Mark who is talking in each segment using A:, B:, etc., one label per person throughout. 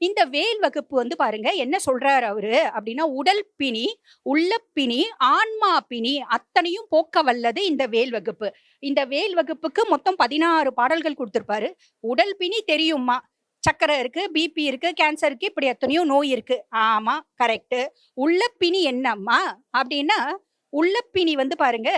A: இந்த வேல் வகுப்பு வந்து பாருங்க என்ன சொல்றாரு அவரு அப்படின்னா, உடல் பிணி, உள்ள பிணி, ஆன்மா பிணி அத்தனையும் போக்க வல்லது இந்த வேல் வகுப்பு. இந்த வேல் வகுப்புக்கு மொத்தம் 16 பாடல்கள் குடுத்திருப்பாரு. உடல் பிணி தெரியுமா? சர்க்கரை இருக்கு, பிபி இருக்கு, கேன்சர் இருக்கு, இப்படி எத்தனையோ நோய் இருக்கு. ஆமா, கரெக்ட். உள்ள பிணி என்னம்மா? அப்படின்னா, உள்ள பிணி வந்து பாருங்க,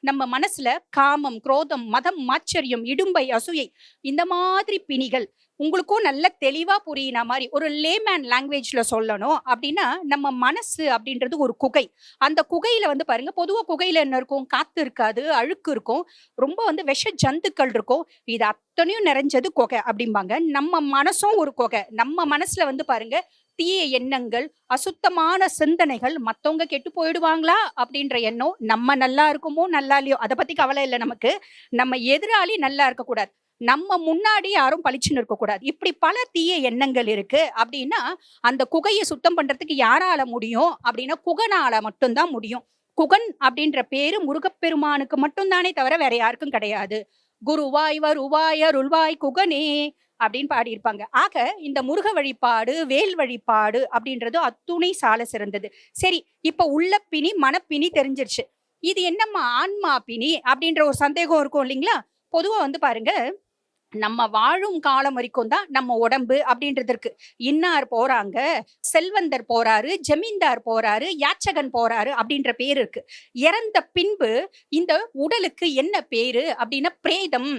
A: நம்ம மனசுல காமம், குரோதம், மதம், மாச்சரியம், இடும்பை, அசூயை இந்த மாதிரி பிணிகள் உங்களுக்கும் நல்ல தெளிவா புரியின மாதிரி ஒரு லேமேன் லாங்குவேஜ்ல சொல்லணும் அப்படின்னா, நம்ம மனசு அப்படின்றது ஒரு குகை. அந்த குகையில வந்து பாருங்க, பொதுவா குகையில என்ன இருக்கும்? காத்து இருக்காது, அழுக்கு இருக்கும், ரொம்ப வந்து விஷ ஜந்துக்கள் இருக்கும். இது அத்தனையும் நிறைஞ்சது குகை அப்படிம்பாங்க. நம்ம மனசும் ஒரு குகை. நம்ம மனசுல வந்து பாருங்க, தீய எண்ணங்கள், அசுத்தமான சிந்தனைகள், மத்தவங்க கெட்டு போயிடுவாங்களா அப்படின்ற எண்ணம், நம்ம நல்லா இருக்குமோ நல்லா இல்லையோ அதை பத்தி கவலை இல்லை நமக்கு. நம்ம எதிராளி நல்லா இருக்கக்கூடாது, நம்ம முன்னாடி யாரும் பளிச்சுன்னு இருக்கக்கூடாது, இப்படி பல தீய எண்ணங்கள் இருக்கு அப்படின்னா, அந்த குகையை சுத்தம் பண்றதுக்கு யாரால முடியும் அப்படின்னா, குகனால மட்டும்தான் முடியும். குகன் அப்படின்ற பேரு முருகப்பெருமானுக்கு மட்டும்தானே தவிர வேற யாருக்கும் கிடையாது. குருவாய் வருவாய் அருள்வாய் குகனே அப்படின்னு பாடியிருப்பாங்க. ஆக இந்த முருக வழிபாடு, வேல் வழிபாடு அப்படின்றது அத்துணை சால சிறந்தது. சரி, இப்ப உள்ள பிணி, மனப்பிணி தெரிஞ்சிருச்சு. இது என்னம்மா ஆன்மா பிணி அப்படின்ற ஒரு சந்தேகம் இருக்கும் இல்லைங்களா? பொதுவா வந்து பாருங்க, நம்ம வாழும் காலம் வரைக்கும் தான் நம்ம உடம்பு அப்படின்றது இருக்கு. இன்னார் போறாங்க, செல்வந்தர் போறாரு, ஜமீன்தார் போறாரு, யாச்சகன் போறாரு அப்படின்ற பேர் இருக்கு. இறந்த பின்பு இந்த உடலுக்கு என்ன பேரு அப்படின்னா, பிரேதம்,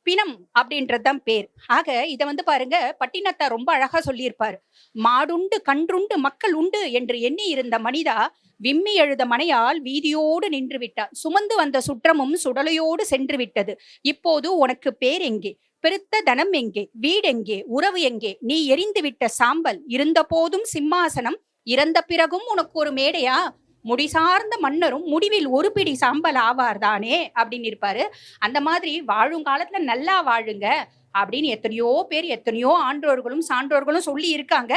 A: பிணம் அப்படின்றதுதான் பேர். ஆக இத வந்து பாருங்க, பட்டினத்தார் ரொம்ப அழகா சொல்லியிருப்பாரு. மாடுண்டு கன்றுண்டு மக்கள் உண்டு என்று எண்ணி இருந்த மனிதா, விம்மி எழுத மனையால் வீதியோடு நின்று விட்டார். சுமந்து வந்த சுற்றமும் சுடலையோடு சென்று விட்டது. இப்போது உனக்கு பேர் எங்கே? பெருத்த தனம் எங்கே? வீடெங்கே? உறவு எங்கே? நீ எரிந்து விட்ட சாம்பல், இருந்த போதும் சிம்மாசனம், இறந்த பிறகும் உனக்கு ஒரு மேடையா? முடி சார்ந்த மன்னரும் முடிவில் ஒரு பிடி சாம்பல் ஆவார் தானே அப்படின்னு இருப்பாரு. அந்த மாதிரி வாழும் காலத்துல நல்லா வாழுங்க அப்படின்னு எத்தனையோ பேர், எத்தனையோ ஆன்றோர்களும் சான்றோர்களும் சொல்லி இருக்காங்க.